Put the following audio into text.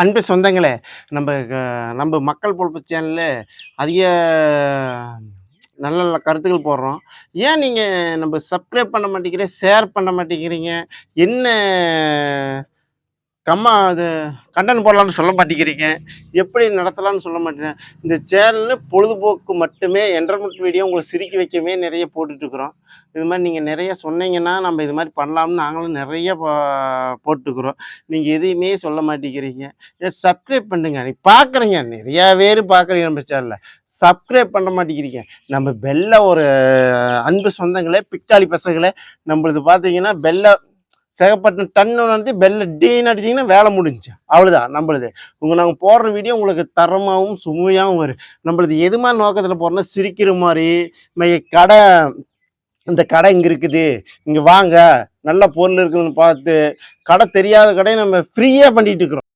அன்பு சொந்தங்களே, நம்ம மக்கள் பொழப்பு சேனல்ல அதிக நல்ல நல்ல கருத்துக்கள் போடுறோம். ஏன் நீங்க சப்ஸ்கிரைப் பண்ண மாட்டேங்கிறீங்க, ஷேர் பண்ண மாட்டேங்கிறீங்க? என்ன அது கன்டென்ட் போடலான்னு சொல்ல மாட்டேங்கிறீங்க? எப்படி நடத்தலான்னு சொல்ல மாட்டேங்க. இந்த சேனல்ல பொழுதுபோக்கு மட்டுமே என்டர்மென்ட் வீடியோ உங்கள சிரிக்க வைக்கவே நெறைய போட்டுட்ருக்குறோம். இது மாரி நீங்க நெறைய சொன்னீங்கன்னா, நம்ம இது மாரி பண்ணலாம்னு நாங்களும் நெறைய போட்டுக்கிறோம். நீங்க எதையுமே சொல்ல மாட்டேங்கிறீங்க. சப்ஸ்கிரைப் பண்ணுங்க. நீ பார்க்குறீங்க, நெறையா பேரு பார்க்குறீங்க நம்ம சேனல்ல. சப்ஸ்கிரைப் பண்ண மாட்டேங்கிறீங்க. நம்ம ஒரு அன்பு சொந்தங்களே, பிக்காளி பசங்களே, நம்மளது பார்த்தீங்கன்னா சேகப்பட்டினம் டன்னு வந்து டீன்னு அடிச்சிங்கன்னா வேலை முடிஞ்சுச்சு. அவ்வளோதான் நம்மளுது. நாங்கள் போடுற வீடியோ உங்களுக்கு தரமாகவும் சுவையாகவும் வரும். நம்மளது எது மாதிரி நோக்கத்தில் போடுறோம்னா, சிரிக்கிற மாதிரி கடை இந்த கடை இங்கே இருக்குது, இங்கே வாங்க நல்ல பொருள் இருக்குதுன்னு பார்த்து கடை தெரியாத கடையை நம்ம ஃப்ரீயாக பண்ணிகிட்டு இருக்கிறோம்.